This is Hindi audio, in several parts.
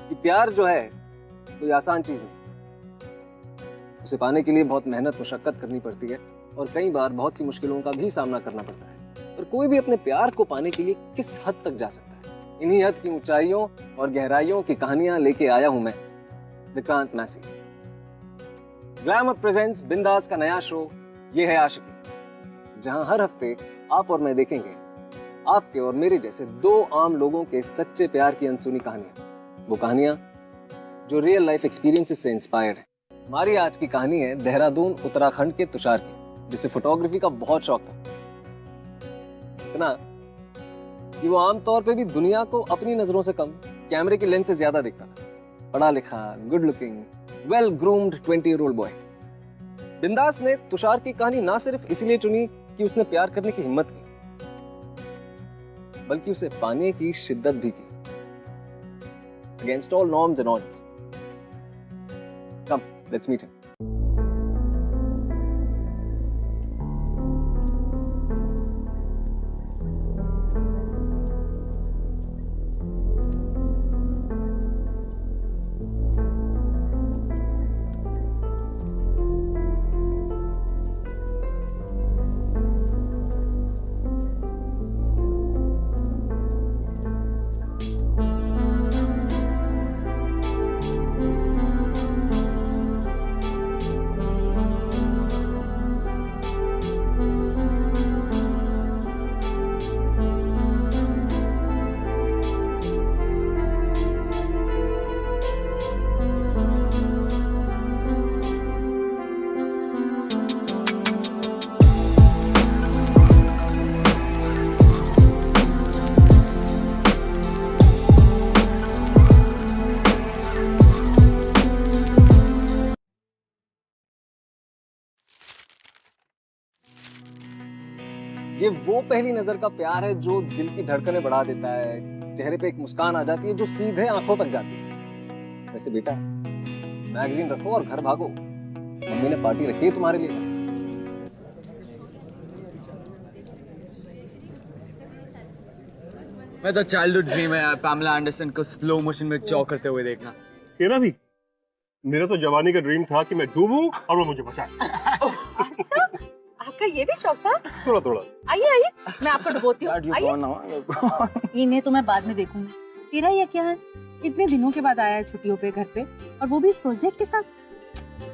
कि प्यार जो है कोई आसान चीज नहीं। उसे पाने के लिए बहुत मेहनत मुशक्कत करनी पड़ती है और कई बार बहुत सी मुश्किलों का भी सामना करना पड़ता है। पर कोई भी अपने प्यार को पाने के लिए किस हद तक जा सकता है, इन्हीं हद की ऊंचाइयों और गहराइयों की कहानियां लेके आया हूं मैं, विक्रांत मैसी। ग्लैमर प्रेजेंट्स बिंदास का नया शो ये है आशिकी, जहां हर हफ्ते आप और मैं देखेंगे आपके और मेरे जैसे दो आम लोगों के सच्चे प्यार की अनसुनी कहानियां। वो कहानियां जो रियल लाइफ एक्सपीरियंसेस से इंस्पायर्ड है। हमारी आज की कहानी है देहरादून उत्तराखंड के तुषार की, जिसे फोटोग्राफी का बहुत शौक था, इतना कि वो आमतौर पे भी दुनिया को अपनी नजरों से कम कैमरे की लेंस से ज्यादा देखता था। पढ़ा लिखा, good looking, well groomed 20-year-old boy. बिंदास ने तुषार की कहानी ना सिर्फ इसलिए चुनी कि उसने प्यार करने की हिम्मत की, बल्कि उसे पाने की शिद्दत भी की, against all norms and orders. Come, let's meet him. ये वो पहली नजर का प्यार है जो दिल की धड़कनें बढ़ा देता है, चेहरे पे एक मुस्कान आ जाती है जो सीधे आंखों तक जाती है। वैसे बेटा, मैगजीन रखो और घर भागो, मम्मी ने पार्टी रखी है तुम्हारे लिए। मैं तो चाइल्डहुड ड्रीम है यार, पैमला एंडरसन को स्लो मोशन में चॉ करते हुए देखना। तेरा भी? मेरा तो जवानी का ड्रीम था कि मैं डूबूं और वो मुझे बचाए। अच्छा, आपका ये भी शौक था? थोड़ा थोड़ा। आइए आइए, मैं आपको डुबोती हूँ। आइए। इन्हें तो मैं बाद में देखूंगी। तेरा ये क्या है? इतने दिनों के बाद आया है छुट्टियों पे घर पे, और वो भी इस प्रोजेक्ट के साथ।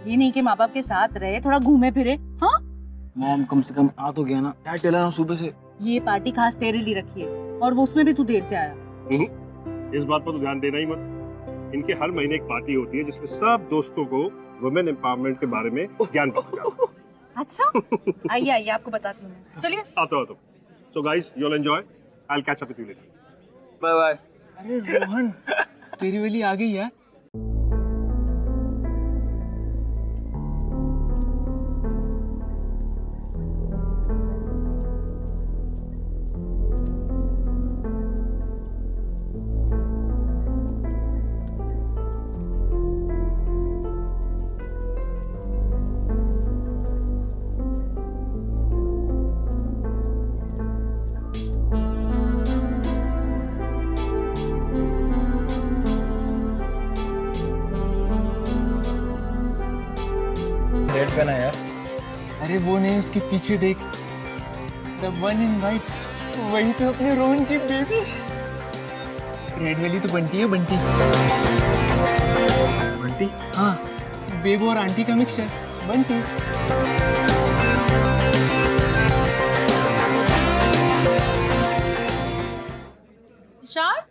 ये नहीं कि माँ बाप के साथ रहे, थोड़ा घूमे फिरे। हाँ मॉम, कम से कम आ तो गया ना। डैड चला रहा हूँ सुबह से। ये पार्टी खास तेरे लिए रखी है, और वो उसमें भी तू देर से आया। इस बात पर तो ध्यान देना ही मत। इनके हर महीने एक पार्टी होती है जिसमें सब दोस्तों को वुमेन एम्पावरमेंट के बारे में ज्ञान पहुंचाता। अच्छा, आइए आइए, आपको बताती हूँ। चलिए। आता हो। So guys, you'll enjoy. I'll catch up with you later. Bye bye. अरे रोहन, तेरी वाली आ गई है। रेड पहना यार। अरे वो नहीं, उसके पीछे देख, द वन इन वाइट, वही तो अपने रोहन की बेबी। रेड वाली तो बंटी है, बंटी। बंटी? हाँ, बेबो और आंटी का मिक्सचर, बंटी। तुषार?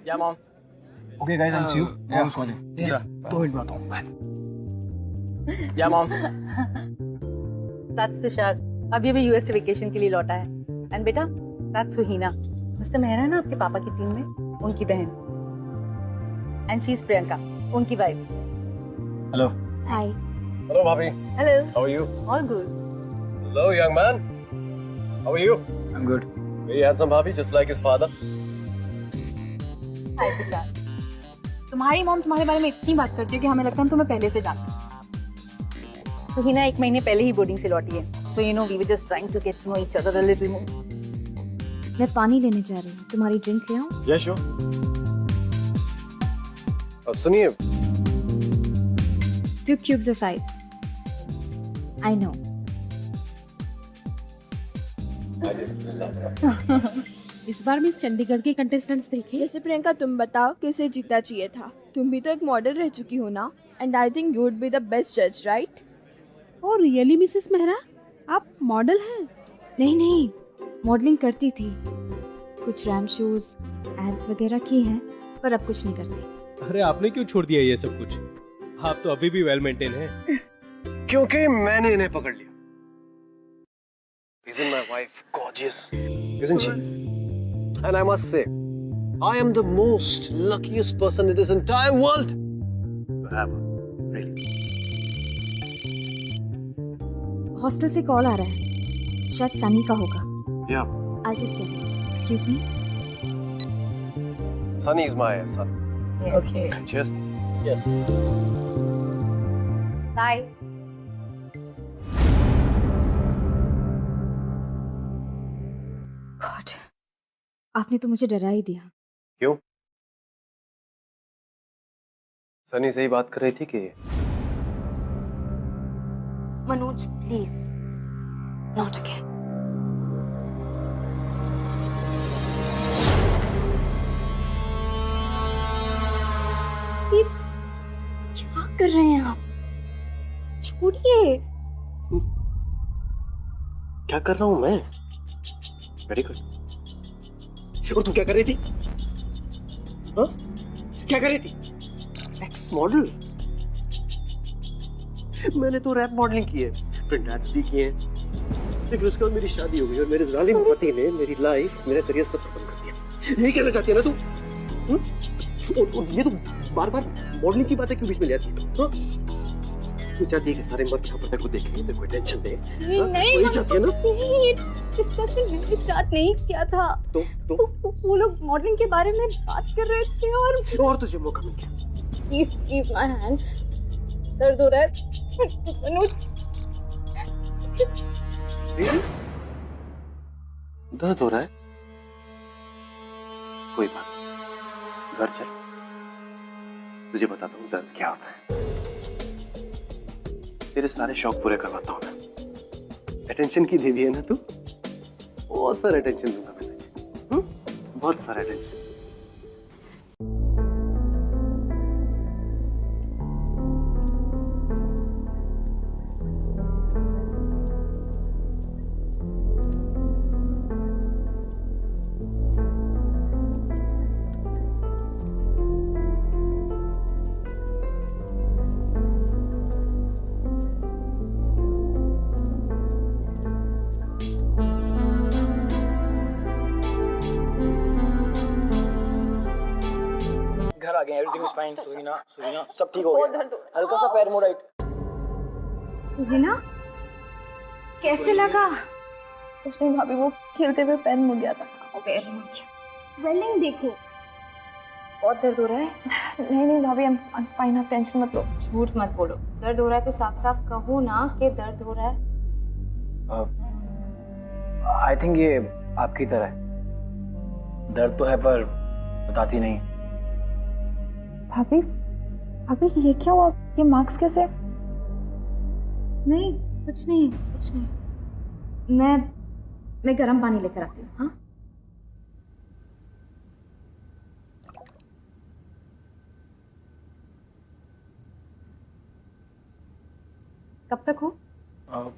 या mom. Okay guys, I see you. Mom sorry. 2 minute में आता हूँ। या मॉम। That's तुषार, अभी अभी यूएस से वेकेशन के लिए लौटा है। एंड बेटा, that's सुहीना, मिस्टर मेहरा है ना आपके पापा की टीम में, उनकी बहन। एंड शी इज प्रियंका, उनकी वाइफ। हेलो। हाय। हेलो भाभी। Hello. How are you? All good. Hello young man, how are you? I am good. Very handsome bhabhi, just like his father. Hi Tushar, तुम्हारी मॉम तुम्हारे बारे में इतनी बात करती है कि हमें लगता है हम तुम्हें पहले से जानते हैं। सुहीना 1 महीने पहले ही बोर्डिंग से लौटी है, so you know we were just trying to get to know each other a little more. मैं पानी लेने जा रही हूँ, तुम्हारी ड्रिंक ले आऊँ? Yeah, sure. और सुनिए, 2 cubes of ice. I know. इस बार मिस चंडीगढ़ के कंटेस्टेंट्स देखे। जैसे प्रियंका, तुम बताओ किसे जीतना चाहिए था? तुम भी तो एक मॉडल रह चुकी हो ना, and I think you would be the best जज, right? Oh really Mrs Mehra, आप मॉडल हैं? नहीं, मॉडलिंग करती थी, कुछ रैम शोज, एड्स वगैरह की हैं, पर अब कुछ नहीं करती। अरे आपने क्यों छोड़ दिया ये सब कुछ? आप तो अभी भी वेल मेंटेन हैं। क्योंकि मैंने इन्हें पकड़ लिया। Isn't my wife gorgeous? Isn't she? And I must say, I am the most luckiest person in this entire world to have her. Really. Hostel से कॉल आ रहा है, शायद सनी का होगा। Yeah. I'll just get it. Excuse me? Sunny is my son. Okay. Cheers. Bye. God, आपने तो मुझे डरा ही दिया। क्यों? सनी सही बात कर रही थी कि मनोज प्लीज, नॉट अगेन। क्या कर रहे हैं आप? छोड़िए। क्या कर रहा हूँ मैं? Very good. और तू क्या कर रही थी? हाँ? क्या कर रही थी? X model. मैंने तो रैप मॉडलिंग की है, प्रिंट एड्स भी किए हैं, लेकिन उसके बाद मेरी शादी हो गई और मेरे जालिम पति ने मेरी लाइफ, मेरा करियर सब खत्म कर दिया। यही कहना चाहती है ना तू? और ये तो बार बार मॉडलिंग की बातें क्यों बीच में ले आती है? हाँ? तू चाहती है कि सारे मर्द यहाँ पर तेरे को देखें, तेरे को टेंशन दे? नहीं, वही चाहती है ना? डिस्कशन मैंने स्टार्ट नहीं किया था। तो वो लोग मॉडलिंग के बारे में बात कर रहे थे और तुझे मौका मिल गया। प्लीज लीव माय हैंड, दर्द हो रहा है। मनोज, दर्द हो रहा है? कोई बात नहीं, घर चल, तुझे बताता हूँ दर्द क्या होता है। तेरे सारे शौक पूरे करवाता हूँ मैं। अटेंशन की देवी है ना तू? बहुत सारा अटेंशन दूंगा मैं तुझे, बहुत सारा अटेंशन। घर आ गए, एवरीथिंग इज फाइन। सुहीना सब ठीक हो गया, हल्का सा पैर मोड़ा। सुहीना, कैसे लगा? कुछ नहीं भाभी, वो खेलते हुए पैर मुड़ गया था। पैर मुड़ गया। स्वेलिंग देखो, बहुत दर्द हो रहा है। नहीं भाभी, आई एम फाइन, आप टेंशन मत लो। झूठ मत बोलो, दर्द हो रहा है तो साफ साफ कहो ना कि दर्द हो रहा है। आई थिंक ये आपकी तरह है, दर्द तो है पर बताती नहीं। भाभी ये क्या हुआ? ये मार्क्स कैसे? नहीं, कुछ नहीं। मैं गर्म पानी लेकर आती हूँ। हाँ, कब तक हो?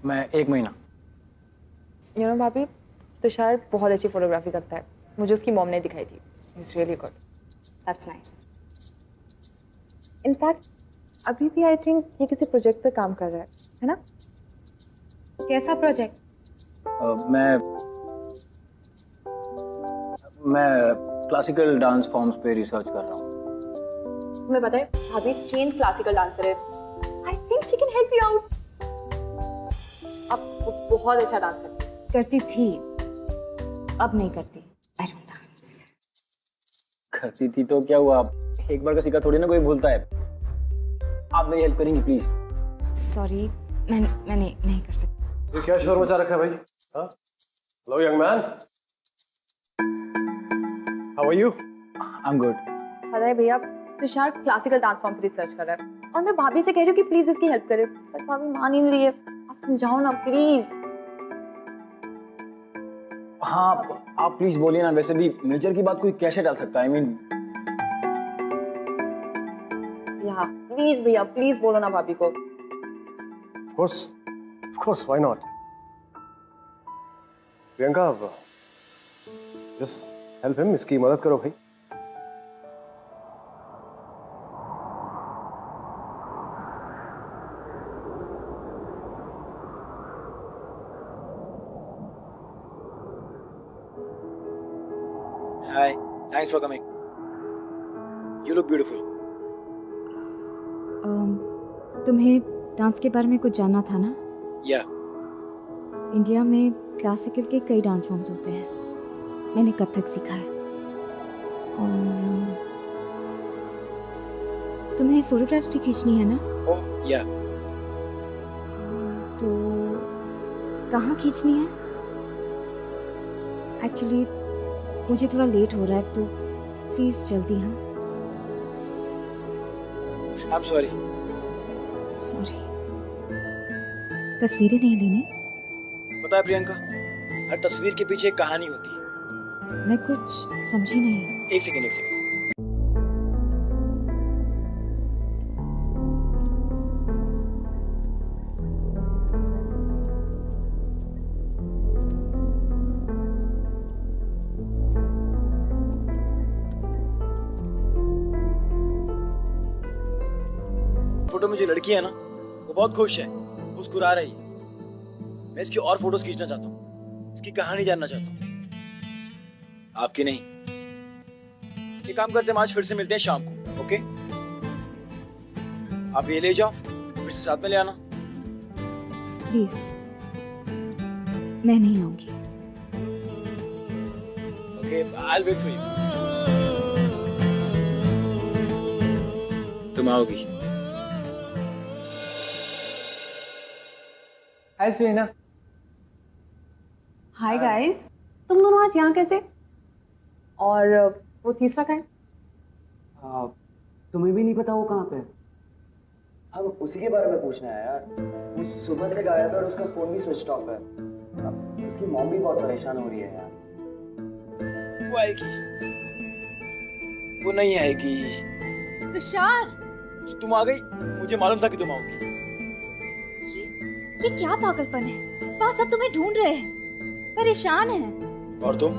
मैं 1 महीना। यू नो भाभी, तुषार बहुत अच्छी फोटोग्राफी करता है, मुझे उसकी मॉम ने दिखाई थी। It's really good. That's nice. In fact अभी भी आई थिंक ये किसी प्रोजेक्ट पे काम कर रहा है ना? कैसा प्रोजेक्ट? मैं क्लासिकल डांस फॉर्म्स पे रिसर्च कर रहा हूँ। तुम्हें पता है भाभी ट्रेन क्लासिकल डांसर है। I think she can help you out. अब वो बहुत अच्छा डांस करती थी, अब नहीं करती। I don't dance. करती थी तो क्या हुआ? एक बार का सीखा थोड़ी ना कोई भूलता है। आप मेरी हेल्प करेंगी प्लीज? सॉरी, मैं नहीं कर सकती। ये क्या शोर मचा रखा है भाई? हाँ? Hello young man. How are you? I'm good. पता है भैया, तुषार क्लासिकल डांस फॉर्म पर रिसर्च कर रहा है और मैं भाभी से कह रही हूँ कि प्लीज इसकी हेल्प करे, पर भाभी मान ही नहीं रही है। आप समझाओ ना प्लीज। हाँ आप प्लीज बोलिए ना। वैसे भी मेजर की बात कोई कैसे डाल सकता है? I mean, या प्लीज भैया, प्लीज बोलो ना भाभी को। Of course, why not? Priyanka, just help him, इसकी मदद करो भाई। Hi, thanks for coming. You look beautiful. तुम्हें डांस के बारे में कुछ जानना था ना? Yeah. इंडिया में क्लासिकल के कई डांस फॉर्म्स होते हैं। मैंने कथक सीखा है। और तुम्हें फोटोग्राफ्स भी खींचनी है ना? Oh, yeah. तो कहाँ खींचनी है? एक्चुअली मुझे थोड़ा लेट हो रहा है, तो प्लीज जल्दी। हाँ I'm sorry. सॉरी। तस्वीरें नहीं लेनी? पता है प्रियंका, हर तस्वीर के पीछे एक कहानी होती है। मैं कुछ समझी नहीं। एक सेकंड। फोटो में जो लड़की है ना, वो बहुत खुश है, मुस्कुरा रही है। मैं इसकी और फोटोज खींचना चाहता हूँ, इसकी कहानी जानना चाहता हूँ, आपकी नहीं। ये काम करते हैं, आज फिर से मिलते हैं शाम को, ओके? आप ये ले जाओ, फिर से साथ में ले आना। प्लीज, मैं नहीं आऊंगी। Okay, I'll wait for you. तुम आओगी? हाय सुनैना। हाय गाइस, तुम दोनों आज यहाँ कैसे? और वो तीसरा का है? तुम्हें भी नहीं पता वो कहाँ पे? हम उसी के बारे में पूछना है यार। वो सुबह से गायब है और उसका फोन भी स्विच ऑफ है। उसकी मॉम भी बहुत परेशान हो रही है यार। वो आएगी, वो नहीं आएगी। तुषार, तुम आ गई, मुझे मालूम था कि तुम आओगी। ये क्या पागलपन है? वहाँ सब तुम्हें ढूंढ रहे हैं, परेशान हैं। और तुम?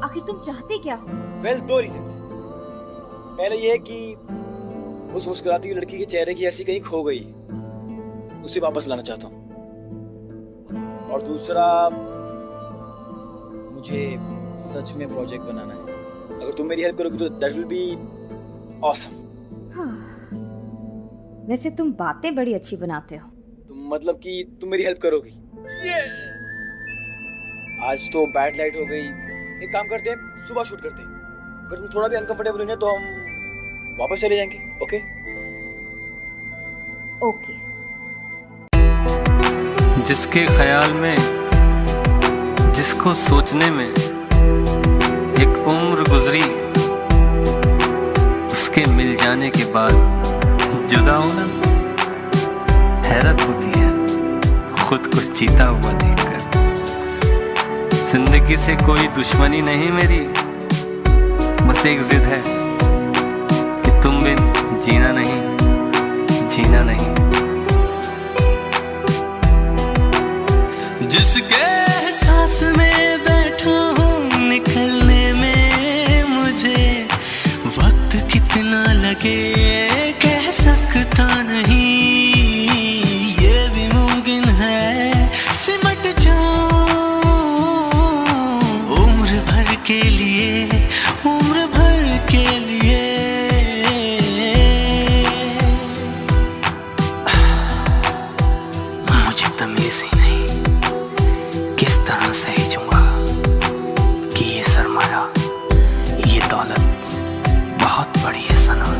आखिर तुम चाहते क्या हो? वेल, दो रीजंस। पहले ये कि उस मुस्कुराती हुई लड़की के चेहरे की ऐसी कहीं खो गई, उसे वापस लाना चाहता हूँ। और दूसरा, मुझे सच में प्रोजेक्ट बनाना है। अगर तुम मेरी हेल्प करोगी तो दैट विल बी ऑसम। वैसे तुम बातें बड़ी अच्छी बनाते हो। तुम मतलब कि तुम मेरी हेल्प करोगी? आज तो बैड लाइट हो गई, एक काम करते हैं, सुबह शूट करते हैं। अगर तुम थोड़ा भी अनकंफर्टेबल हो ना तो हम वापस चले जाएंगे, ओके? ओके। जिसके ख्याल में, जिसको सोचने में एक उम्र गुजरी, उसके मिल जाने के बाद जुदा होना, हैरत होती है खुद को जीता हुआ देखकर। जिंदगी से कोई दुश्मनी नहीं मेरी, बस एक जिद है कि तुम बिन जीना नहीं, जीना नहीं। जिसके एहसास में बैठा हूँ, निकलने में मुझे वक्त कितना लगे कह सकता नहीं। ये भी मुमकिन है सिमट जाऊं उम्र भर के लिए, उम्र भर के लिए। मुझे तमीज ही नहीं किस तरह सहेजूंगा कि ये सरमाया, ये दौलत बहुत बड़ी है सनम,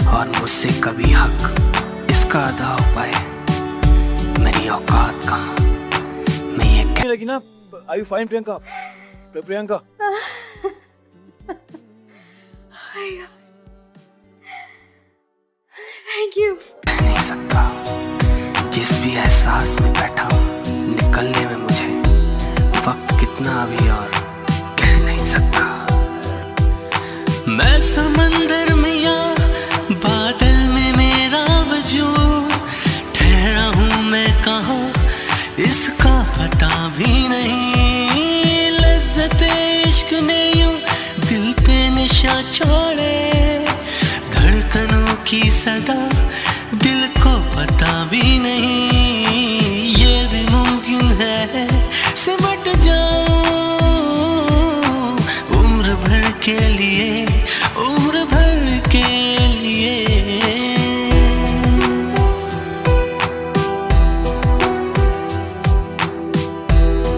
और मुझसे कभी हक इसका अदा हो पाए। मेरी औकात कहाँ, मैं ये लगी ना? Are you fine, Priyanka? Priyanka, my God, thank you. कह नहीं सकता, जिस भी एहसास में बैठा हूँ निकलने में मुझे वक्त कितना अभी और कह नहीं सकता। मैं समंदर में या बादल में मेरा वजूद, ठहरा हूँ मैं कहाँ इसका पता भी नहीं। लज्जते इश्क ने यूं दिल पे निशा छोड़े, धड़कनों की सदा दिल को पता भी नहीं। ये भी मुमकिन है सिमट जाऊं उम्र भर के लिए, उम्र भर के लिए।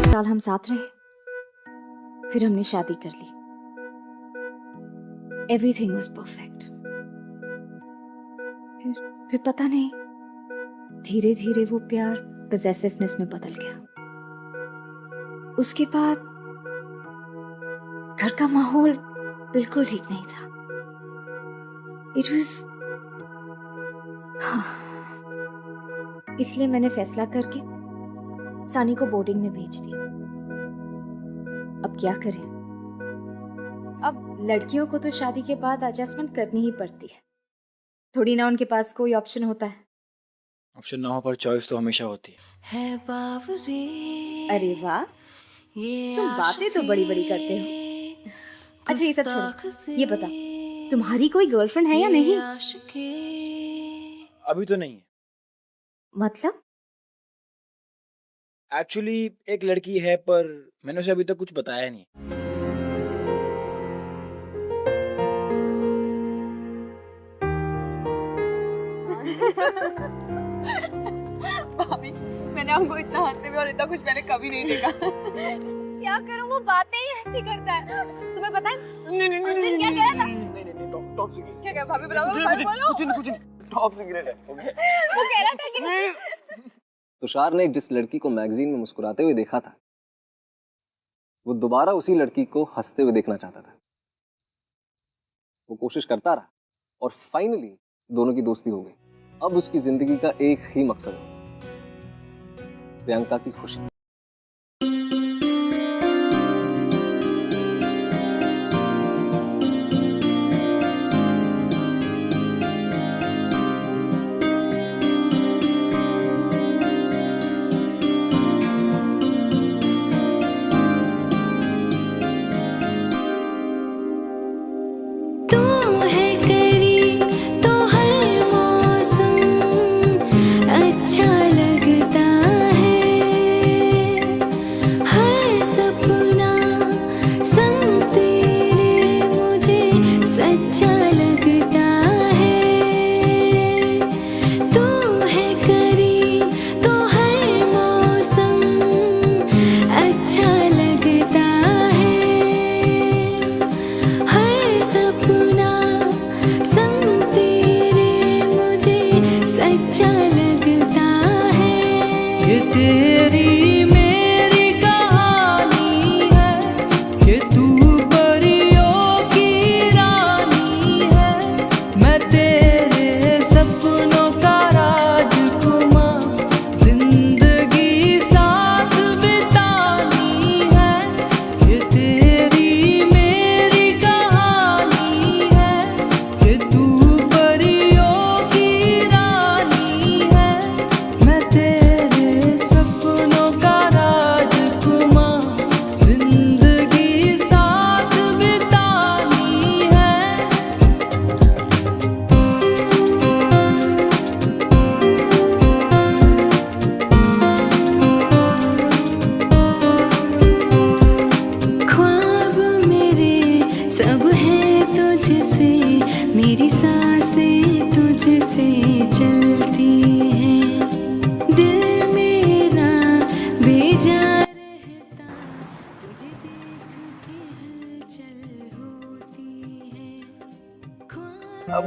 साल हम साथ रहे, फिर हमने शादी कर ली। Everything was perfect. फिर पता नहीं, धीरे धीरे वो प्यार पोजेसिवनेस में बदल गया। उसके बाद घर का माहौल बिल्कुल ठीक नहीं था। इट वाज, इसलिए मैंने फैसला करके सानी को बोर्डिंग में भेज दिया। अब क्या करें? अब लड़कियों को तो शादी के बाद एडजस्टमेंट करनी ही पड़ती है, थोड़ी ना उनके पास कोई ऑप्शन होता है। ऑप्शन ना हो पर चॉइस तो हमेशा होती है। अरे वाह, तुम बातें तो बड़ी बड़ी करते हो। अच्छा ये सब छोड़ो, ये बता तुम्हारी कोई गर्लफ्रेंड है या नहीं? अभी तो नहीं है। मतलब? एक्चुअली एक लड़की है पर मैंने उसे अभी तक कुछ बताया नहीं। भाभी, मैंने आपको इतना हंसते हुए और इतना खुश मैंने कभी नहीं देखा। क्या करूं, वो बातें ही ऐसी करता है। तुम्हें पता है नहीं, क्या कह रहा था? नहीं, टॉप सीक्रेट। क्या भाभी बुलाओ, भाभी बोलो। कुछ नहीं, टॉप सीक्रेट है। ओके। वो कह रहा था कि तुषार ने जिस लड़की को मैगजीन में मुस्कुराते हुए देखा था, वो दोबारा उसी लड़की को हंसते हुए देखना चाहता था। वो कोशिश करता रहा और फाइनली दोनों की दोस्ती हो गई। अब उसकी जिंदगी का एक ही मकसद है, प्रियंका की खुशी।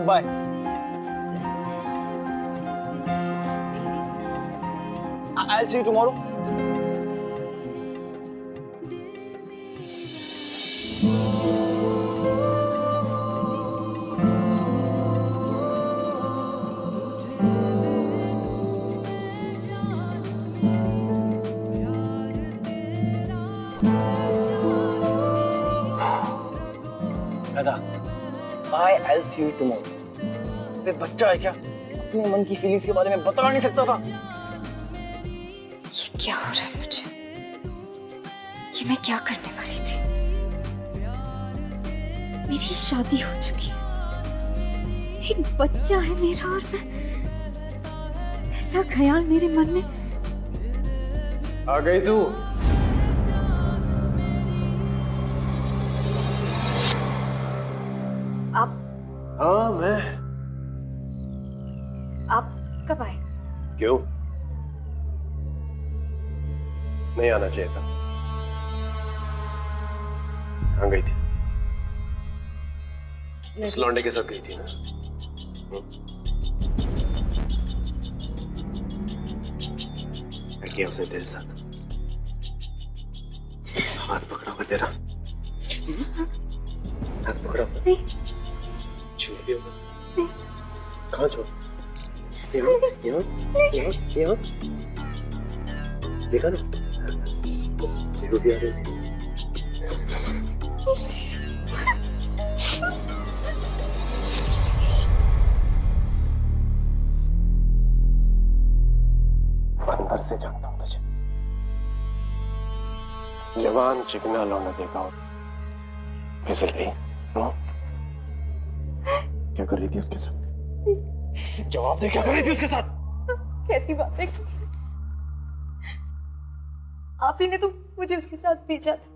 Bye. I'll see you tomorrow. गधा, I I'll see you tomorrow। अबे बच्चा है क्या? अपने मन की फीलिंग्स के बारे में बता नहीं सकता था। ये क्या हो रहा है मुझे? ये मैं क्या करने वाली थी? मेरी शादी हो चुकी है, एक बच्चा है मेरा, और मैं ऐसा ख्याल मेरे मन में। आ गई तू? आप? हाँ मैं। आप कब आए? क्यों? नहीं आना चाहिए था। कहाँ गई थी? इस लौंडे के साथ गई थी ना? लड़कियां उसने तेरे साथ हाथ पकड़ा हुआ तेरा, हाथ पकड़ा हुआ, छू भी होगा। कहाँ छू? यहाँ यहाँ यहाँ यहाँ देखा ना? छू भी आ रही थी। अंदर से जानता हूं तुझे, जवान चिकना लौंडा देखा और फिसल गई। क्या कर रही थी उसके साथ? जवाब दे, क्या कर रही थी उसके साथ? कैसी बातें की? आप ही ने तो मुझे उसके साथ भेजा था,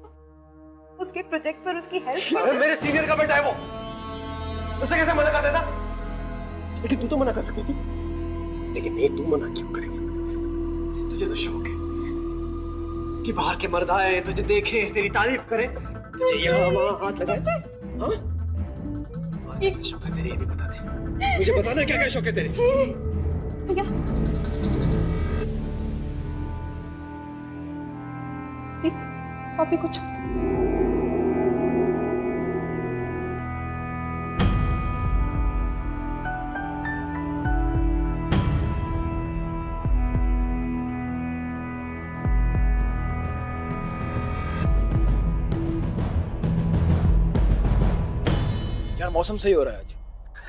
उसके प्रोजेक्ट पर उसकी हेल्प। अरे मेरे सीनियर का बेटा है वो, उसे कैसे मना कर देता? लेकिन तू तो मना कर सकती थी। लेकिन नहीं, तू मना क्यों करेगी? तुझे तो शौक है कि बाहर के मर्द आए, तुझे देखे, तेरी तारीफ करें, तुझे यहाँ वहाँ हाथ लगाए। हाँ? क्या शौक है तेरे, ये भी बता दे मुझे। बताना क्या क्या शौक है तेरे? भैया, प्लीज पापी को छोड़ दो। यार मौसम सही हो रहा है आज।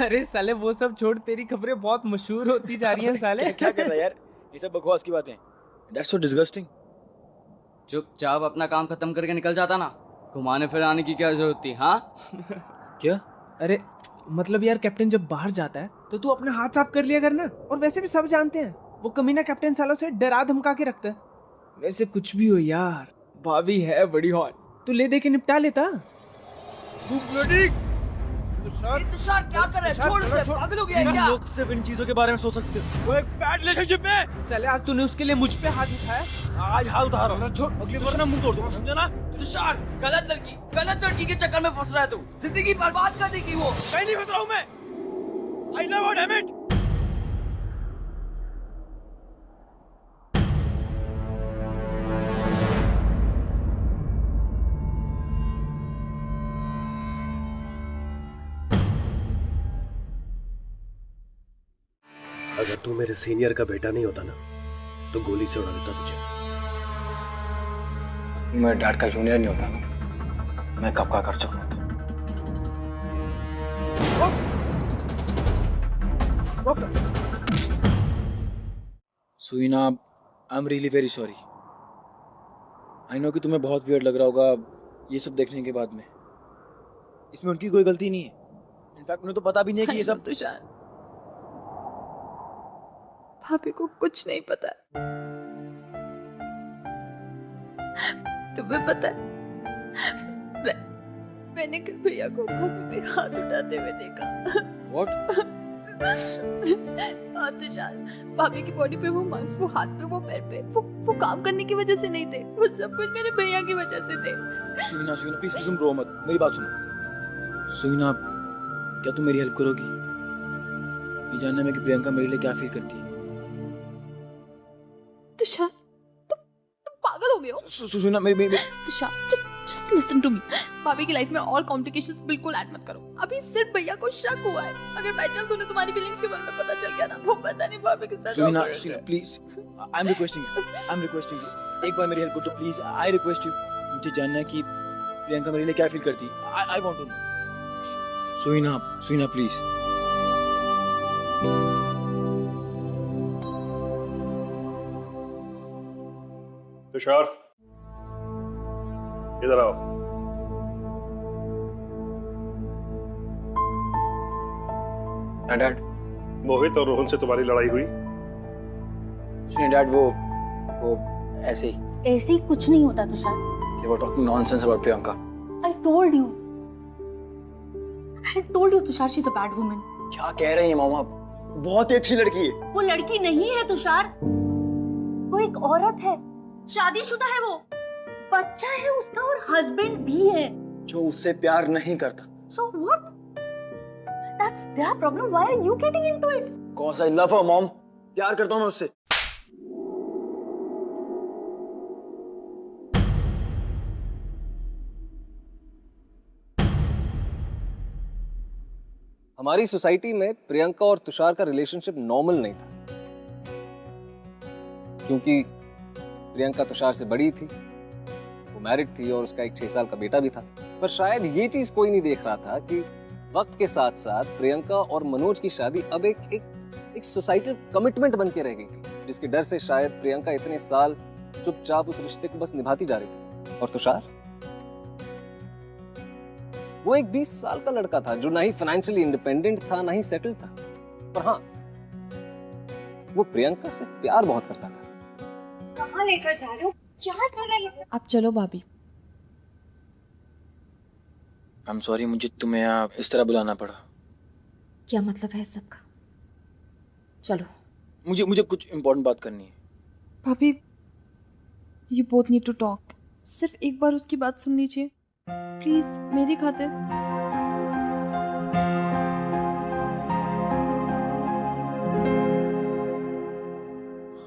अरे साले वो सब छोड़, तेरी खबरें बहुत मशहूर होती जा रही हैं साले। क्या कर रहा है यार? ये सब बकवास की बातें। That's so disgusting। चुपचाप अपना काम खत्म करके निकल जाता ना, घुमाने फिराने की क्या जरूरत थी? हाँ क्या? अरे मतलब यार, कैप्टन जब बाहर जाता है तो तू अपना हाथ साफ कर लिया करना। और वैसे भी सब जानते हैं वो कमीना कैप्टन सालों से डरा धमका के रखता है। वैसे कुछ भी हो यार, भाभी है बड़ी हॉट, तू ले दे के निपटा लेता। तुषार क्या कर रहा है? छोड़ उसे, पागल हो गया है क्या? लोग सिर्फ इन चीजों के बारे में सोच सकते हो। वो एक बैड रिलेशनशिप में। साले आज तूने उसके लिए मुझ पे हाथ उठाया। आज हाथ उठा रहा हूँ, छोड़, अगली बार ना मुंह तोड़ दूंगा, समझा ना? तुषार गलत लड़की के चक्कर में फंस रहा है तू, जिंदगी बर्बाद कर देगी वो। कहीं नहीं फंस रहा हूँ मैं। I love her, damn it। अगर तू मेरे सीनियर का बेटा नहीं होता ना, तो गोली से उड़ा देता तुझे। मेरे डैड का जूनियर नहीं होता ना, मैं कब का कर चुका होता। Suina, I am really very sorry. I know कि तुम्हें बहुत वियर्ड लग रहा होगा ये सब देखने के बाद में। इसमें उनकी कोई गलती नहीं है। इनफैक्ट उन्हें तो पता भी नहीं है कि ये सब। तुषार, भाभी को कुछ नहीं पता। तुम्हें पता है, मैंने कल भैया को भाभी पे हाथ उठाते हुए देखा। What? हाँ तुषार, भाभी की बॉडी पे वो मार्क्स, वो हाथ पे, वो पैर पे, वो काम करने की वजह से नहीं थे, वो सब कुछ मेरे भैया की वजह से थे। सुइना प्लीज तुम रो मत, मेरी बात सुनो। सुइना, क्या तुम मेरी हेल्प करोगी? ये जानने में कि प्रियंका मेरे लिए क्या फील करती है। तुषार, तुम पागल हो गए हो? सुइना मेरी Tushar, just listen to me। भाभी की लाइफ में और कॉम्प्लिकेशंस बिल्कुल ऐड मत करो। अभी सिर्फ भैया को शक हुआ है। अगर बाय चांस उन्हें तुम्हारी फीलिंग्स के बारे में पता चल गया ना, वो पता नहीं भाभी के साथ। Suina please, I am requesting you, एक बार मेरी हेल्प करो प्लीज, आई रिक्वेस्ट यू। मुझे जानना है कि प्रियंका मेरे लिए क्या फील करती है। I want to know. Suina please. Tushar, इधर आओ। डैड, मोहित और रोहन से तुम्हारी लड़ाई हुई? सुनिए डैड, वो ऐसे ही। ऐसे ही कुछ नहीं होता Tushar. They were talking nonsense about Priyanka. I told you. I told you Tushar, she's a bad woman. क्या कह रही हैं मामा? बहुत ही अच्छी लड़की है। वो लड़की नहीं है तुषार, वो एक औरत है, शादीशुदा है, वो बच्चा है उसका और हस्बैंड भी है जो उससे प्यार नहीं करता। So what? That's their problem. Why are you getting into it? Cause I love her, mom. प्यार करता हूँ मैं उससे। हमारी सोसाइटी में प्रियंका और तुषार का रिलेशनशिप नॉर्मल नहीं था, क्योंकि प्रियंका तुषार से बड़ी थी, वो मैरिड थी और उसका एक 6 साल का बेटा भी था। पर शायद ये चीज कोई नहीं देख रहा था कि वक्त के साथ साथ प्रियंका और मनोज की शादी अब एक सोसाइटल कमिटमेंट बन के रह गई थी, जिसके डर से शायद प्रियंका इतने साल चुपचाप उस रिश्ते को बस निभाती जा रही थी। और तुषार, वो एक 20 साल का लड़का था जो ना ही फाइनेंशियली इंडिपेंडेंट था, ना ही सेटल था, पर हाँ, वो प्रियंका से प्यार बहुत करता था। कहाँ लेकर जा रहे हो? क्या कर रही है? आप चलो भाभी। I'm sorry, मुझे तुम्हें यहाँ इस तरह बुलाना पड़ा। क्या मतलब है सबका? चलो। मुझे कुछ इम्पोर्टेंट बात करनी है। भाभी, you both need to talk. सिर्फ एक बार उसकी बात सुन लीजिए प्लीज, मेरी खातिर।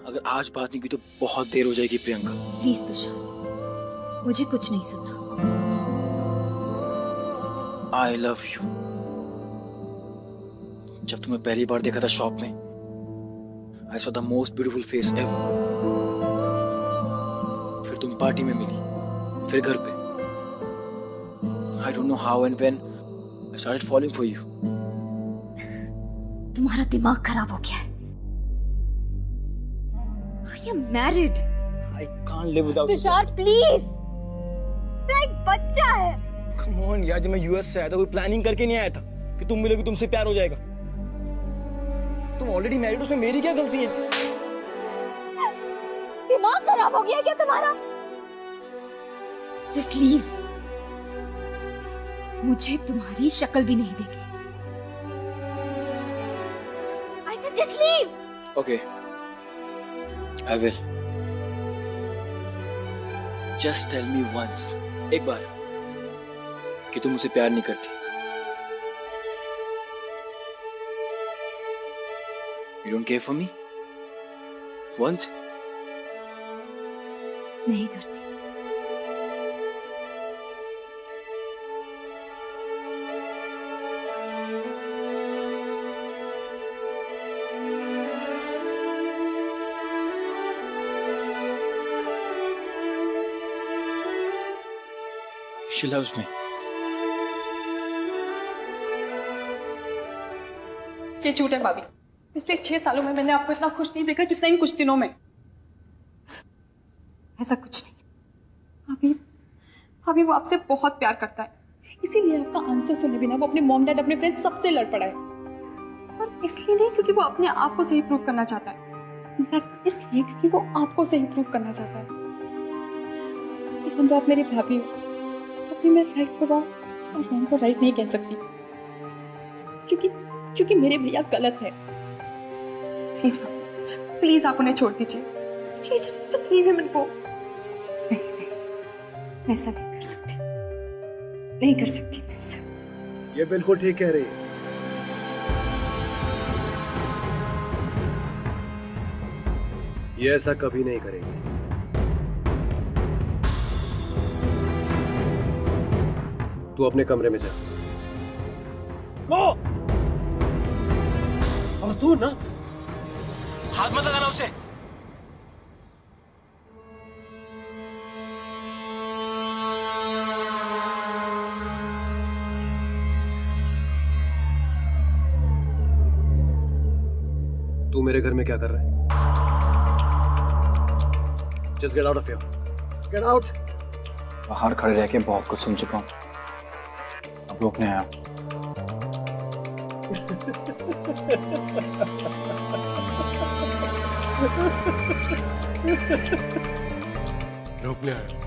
अगर आज बात नहीं की तो बहुत देर हो जाएगी प्रियंका। प्लीज तुषार, मुझे कुछ नहीं सुनना। I love you। जब तुम्हें पहली बार देखा था शॉप में, I saw the most beautiful face ever। फिर तुम पार्टी में मिली, फिर घर पे। I don't know how and when I started falling for you। तुम्हारा दिमाग खराब हो गया है। I am married। I can't live without you। Tushar please, मेरा एक बच्चा है। Come on यार, जब मैं यूएस से आया था कोई प्लानिंग करके नहीं आया था कि तुम मिलोगी, तुमसे प्यार हो जाएगा। तुम ऑलरेडी मैरिड हो, उसमें मेरी क्या गलती है? दिमाग खराब हो गया क्या तुम्हारा? Just leave। मुझे तुम्हारी शक्ल भी नहीं देखनी। I said just leave। Okay, I will। Just tell me once, एक बार, कि तुम मुझसे प्यार नहीं करती। You don't care for me? Once? नहीं करती। She loves me। ये झूठ है भाभी। पिछले 6 सालों में मैंने आपको इतना खुश नहीं देखा जितना इन कुछ दिनों में। ऐसा कुछ नहीं। भाभी वो आपसे बहुत प्यार करता है, इसीलिए आपका आंसर सुने बिना वो अपने मॉम डैड, अपने फ्रेंड्स सबसे लड़ पड़ा है। और इसलिए नहीं क्योंकि वो अपने आप को सही प्रूव करना चाहता है, इनफैक्ट इसलिए क्योंकि वो आपको सही प्रूव करना चाहता है। इवन तो आप मेरी भाभी हो, अपनी मैं राइट को रॉन्ग और रॉन्ग को राइट नहीं कह सकती, क्योंकि मेरे भैया गलत है। प्लीज भाभी, प्लीज आप उन्हें छोड़ दीजिए। Please just leave him and go. मैं ऐसा नहीं कर सकती, नहीं कर सकती मैं ऐसा। ये बिल्कुल ठीक कह रही है। ये ऐसा कभी नहीं करेगी। तू अपने कमरे में जा। और तू ना हाथ मत लगाना उसे। तू मेरे घर में क्या कर रहा है? Just get out of here. Get out. बाहर खड़े रह के बहुत कुछ सुन चुका हूँ, अब रोकने आया। रोकने आया।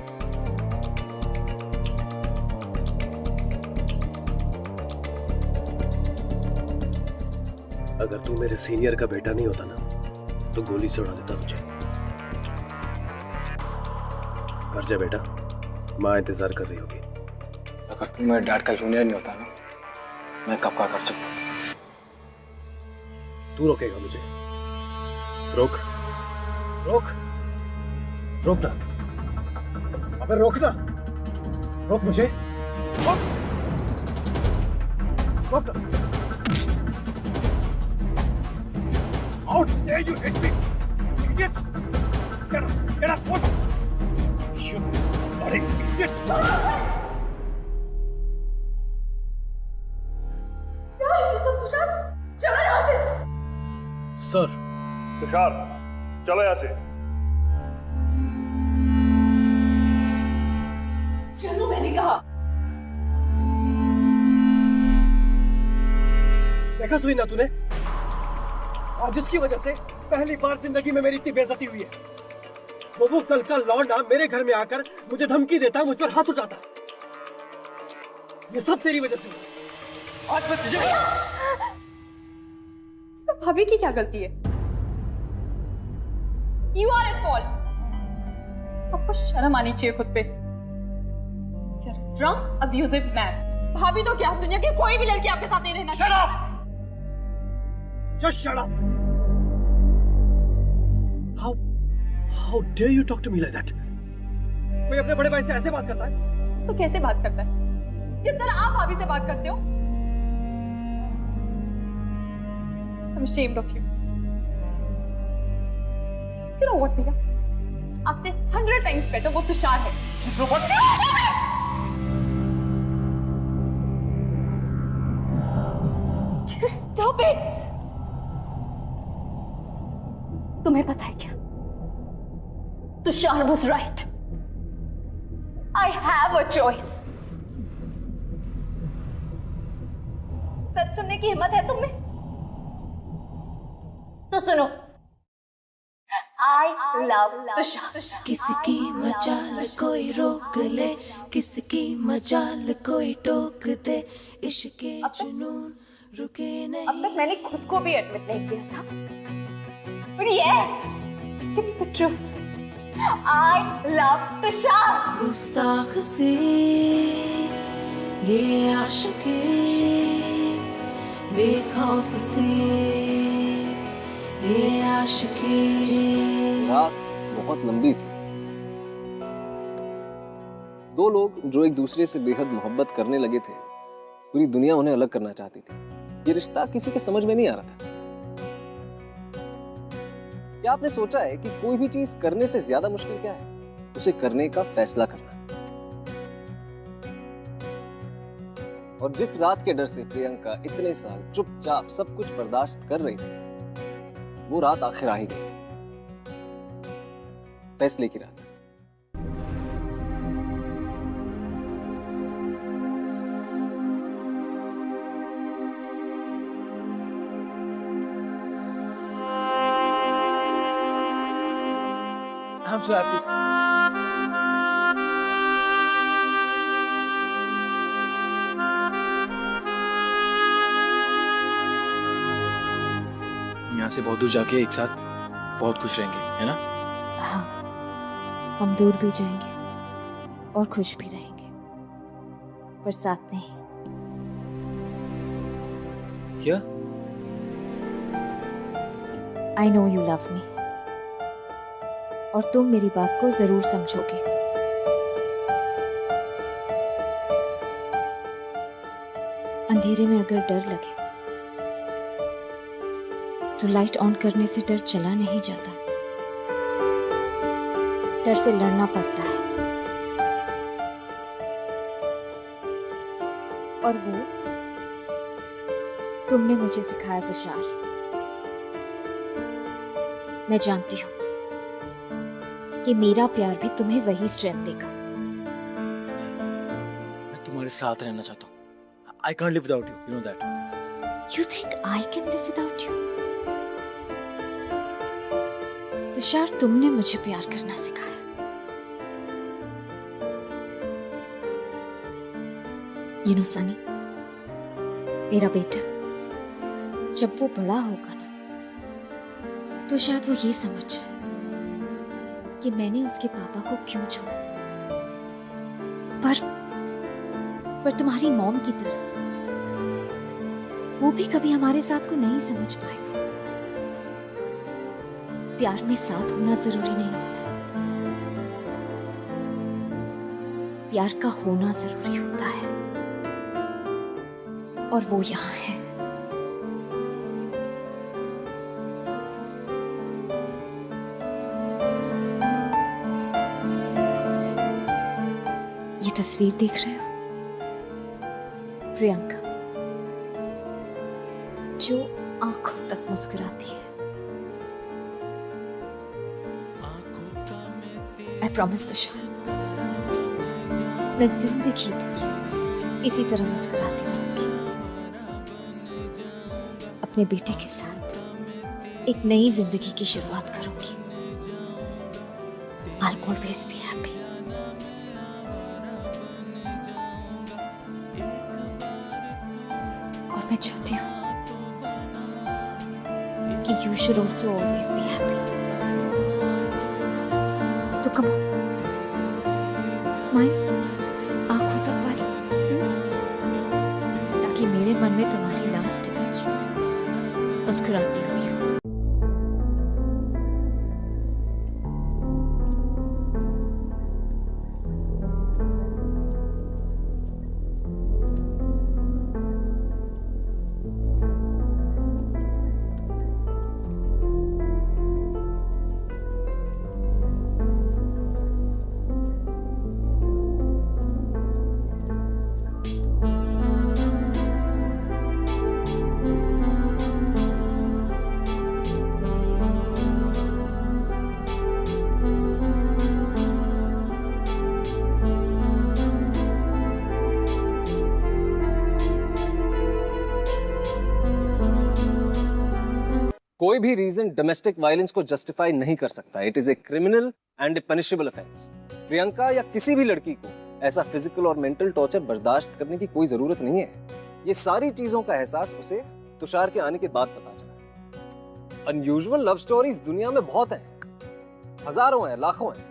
अगर तू मेरे सीनियर का बेटा नहीं होता ना, तो गोली से उड़ा देता तुझे। कर जा बेटा, माँ इंतजार कर रही होगी। अगर तू मेरे डैड का जूनियर नहीं होता ना, मैं कब का कर चुका होता। तू रोकेगा मुझे? रोक, रोक, रोक ना। अबे रोक ना, रोक मुझे, रोक, रोक ना। Out there, you hit me, idiot! Get up, what? You bloody idiot! Sir, Tushar, चलो यहाँ से। चलो मैंने कहा। देखा सुई ना तूने? आज जिसकी वजह से पहली बार जिंदगी में मेरी इतनी बेइज्जती हुई है। वो कल का लौंडा मेरे घर में आकर मुझे धमकी देता, मुझ पर हाथ उठाता। ये सब तेरी वजह से। आज मैं तुझे इसमें भाभी की क्या गलती है? You are at fault. आपको शर्म आनी चाहिए खुद पे। You're a drunk, abusive man. भाभी तो क्या, दुनिया की कोई भी लड़की आपके साथ नहीं रहना। Shut up! Just shut up! How dare you talk to me like that? कोई अपने बड़े भाई से ऐसे बात करता है? तो कैसे बात करता है? जिस तरह आप भाभी से बात करते हो। I'm ashamed of you. You know what, भैया? आपसे 100 times better वो तुषार है। Just stop it! तुम्हें पता है क्या? Tushar was right. I have a choice. सच सुनने की हिम्मत है तुम में? तो सुनो। I love Tushar. किसकी मजाल कोई रोक ले, किसकी मजाल कोई टोक दे, इश्क के जुनून रुके नहीं। अब तक मैंने खुद को भी एडमिट नहीं किया था, but yes, it's the truth. I love Tushar. गुस्ताख सी ये आशिकी, बेखौफ सी ये आशिकी। रात बहुत लंबी थी। दो लोग जो एक दूसरे से बेहद मोहब्बत करने लगे थे, पूरी दुनिया उन्हें अलग करना चाहती थी। ये रिश्ता किसी के समझ में नहीं आ रहा था। क्या आपने सोचा है कि कोई भी चीज करने से ज्यादा मुश्किल क्या है? उसे करने का फैसला करना। और जिस रात के डर से प्रियंका इतने साल चुपचाप सब कुछ बर्दाश्त कर रही थी, वो रात आखिर आ ही गई। फैसले की रात। I'm so happy. यहाँ से बहुत दूर जाके एक साथ बहुत खुश रहेंगे, है ना? हाँ, हम दूर भी जाएंगे और खुश भी रहेंगे, पर साथ नहीं। क्या? I know you love me, और तुम मेरी बात को जरूर समझोगे। अंधेरे में अगर डर लगे तो लाइट ऑन करने से डर चला नहीं जाता, डर से लड़ना पड़ता है। और वो तुमने मुझे सिखाया तुषार। मैं जानती हूँ कि मेरा प्यार भी तुम्हें वही स्ट्रेंथ देगा। मैं तुम्हारे साथ रहना चाहता हूँ। I can't live without you. You know that. You think I can live without you? Tushar, तुमने मुझे प्यार करना सिखाया। You know सनी, मेरा बेटा जब वो बड़ा होगा ना, तो शायद वो ये समझ जाए कि मैंने उसके पापा को क्यों छोड़ा। पर तुम्हारी मॉम की तरह वो भी कभी हमारे साथ को नहीं समझ पाएगा। प्यार में साथ होना जरूरी नहीं होता, प्यार का होना जरूरी होता है, और वो यहाँ है। ये तस्वीर देख रहे हो? प्रियंका, जो आंखों तक मुस्कुराती है। I promise तुषार, मैं जिंदगी भर इसी तरह मुस्कुराती रहूंगी। अपने बेटे के साथ एक नई जिंदगी की शुरुआत करूंगी। I'll always be happy. और मैं चाहती हूँ कि you should also always be happy. तो come on, smile, आंखों तक वाली, ताकि मेरे मन में तुम्हारी लास्ट इमेज मुस्कुराती हुई हो। कोई भी रीजन डोमेस्टिक वायलेंस को जस्टिफाई नहीं कर सकता। It is a criminal and A punishable offence. Priyanka या किसी भी लड़की को ऐसा फिजिकल और मेंटल टॉर्चर बर्दाश्त करने की कोई जरूरत नहीं है। ये सारी चीजों का एहसास उसे तुषार के आने के बाद पता चला। अनयूजुअल लव स्टोरीज दुनिया में बहुत हैं, हजारों हैं, लाखों हैं।